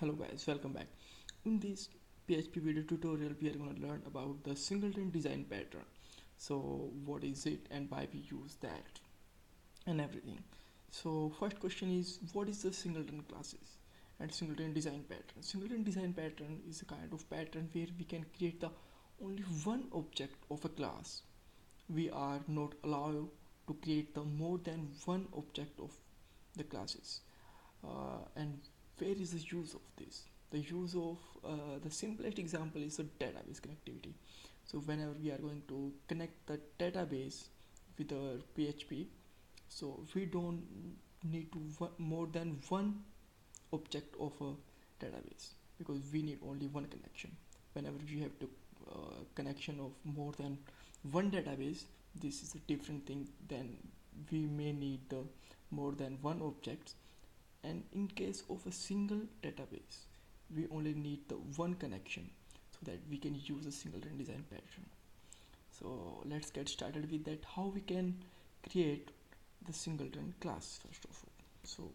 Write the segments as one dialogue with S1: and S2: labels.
S1: Hello guys, welcome back. In this PHP video tutorial we are going to learn about the singleton design pattern. So what is it and why we use that and everything. So first question is, what is the singleton classes and singleton design pattern? Singleton design pattern is a kind of pattern where we can create the only one object of a class. We are not allowed to create the more than one object of the classes. And where is the use of this? The use of the simplest example is the database connectivity. So whenever we are going to connect the database with our PHP, so we don't need to more than one object of a database, because we need only one connection. Whenever we have to connection of more than one database, this is a different thing. Then we may need the more than one objects, and in case of a single database we only need the one connection, so that we can use a singleton design pattern. So let's get started with that, how we can create the singleton class first of all. So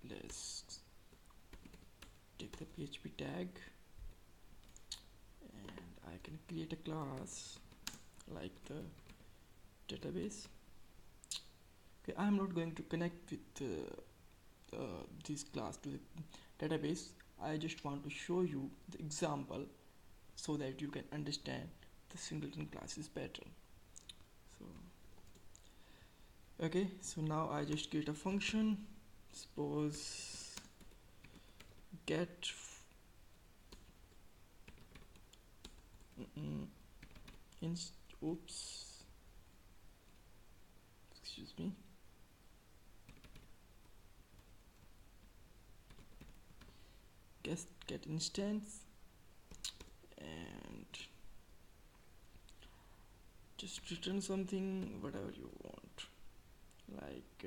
S1: let's take the PHP tag and I can create a class like the database. Okay, I'm not going to connect with this class to the database. I just want to show you the example so that you can understand the singleton classes pattern. So okay, so now I just create a function. Suppose get oops, excuse me. Get instance and just return something, whatever you want, like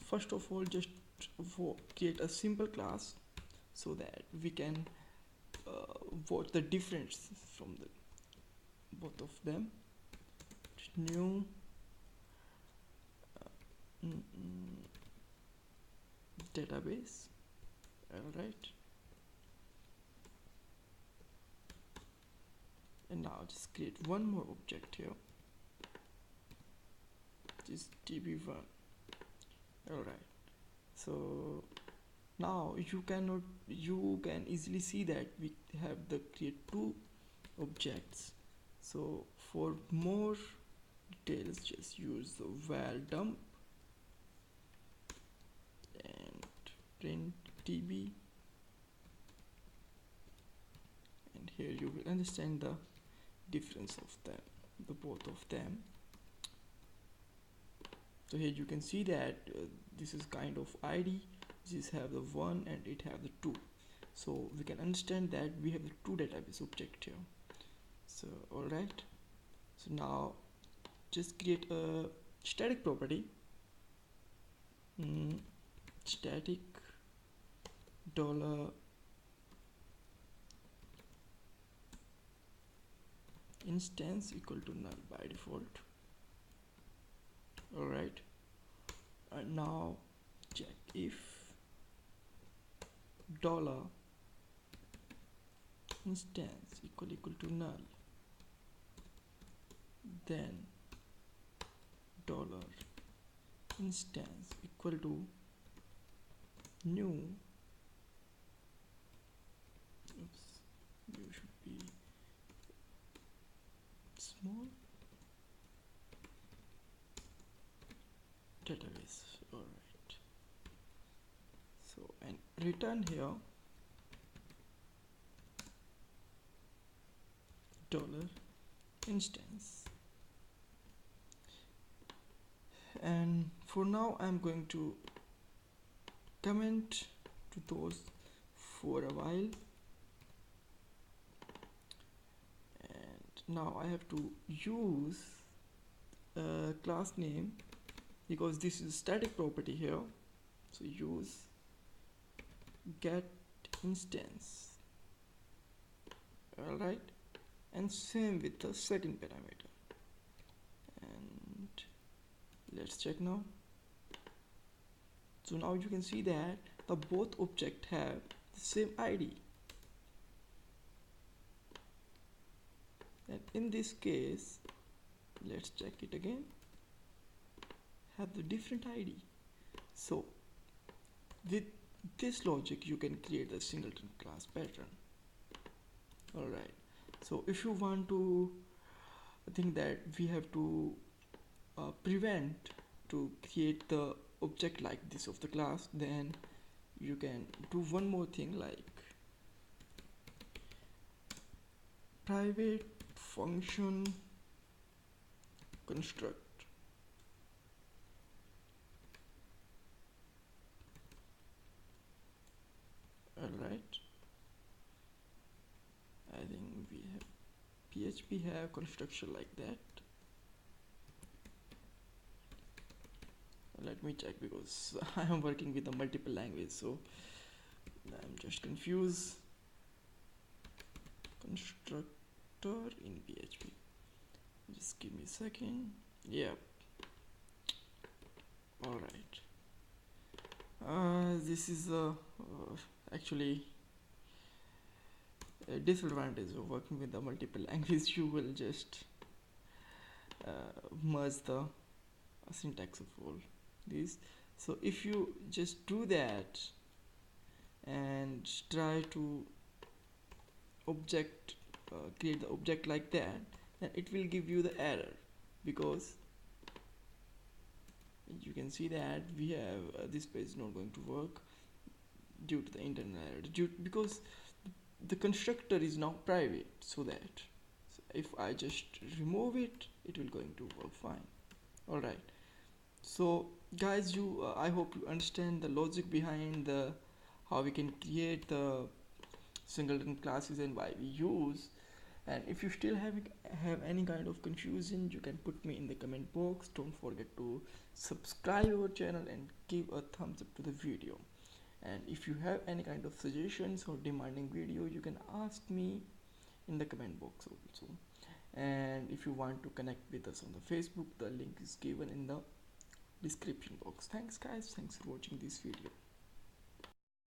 S1: first of all just create a simple class so that we can watch the difference from the both of them. New database. Alright, and now just create one more object here, this db1. Alright, so now you can easily see that we have the create two objects. So for more details just use the val dump and print db, and here you will understand the difference of them, the both of them. So here you can see that this is kind of id, this have the 1 and it have the 2, so we can understand that we have the two database object here. So alright, so now just create a static property, static dollar instance equal to null by default. Alright, and now check if dollar instance equal to null, then dollar instance equal to new, oops, new should be small, database. Alright, so and return here dollar instance. And for now I'm going to comment to those for a while, and now I have to use a class name because this is a static property here. So use get instance. Alright, and same with the second parameter, and let's check now. So now you can see that the both object have the same ID, and in this case, let's check it again, have the different ID. So with this logic you can create the singleton class pattern. Alright, so if you want to think that we have to prevent to create the object like this of the class, then you can do one more thing, like private function construct. Alright, I think we have PHP have construction like that. Let me check, because I am working with a multiple language, so I'm just confused. Constructor in PHP, just give me a second. Yep. Alright, this is actually a disadvantage of working with the multiple language. You will just merge the syntax of all these. So if you just do that and try to object create the object like that, then it will give you the error, because you can see that we have this page is not going to work due to the internal error, because the constructor is now private, so that if I just remove it, it will going to work fine. Alright, so guys, you I hope you understand the logic behind the how we can create the singleton classes and why we use. And if you still have any kind of confusion, you can put me in the comment box. Don't forget to subscribe our channel and give a thumbs up to the video. And if you have any kind of suggestions or demanding video, you can ask me in the comment box also. And if you want to connect with us on the Facebook, the link is given in the description box. Thanks guys, thanks for watching this video.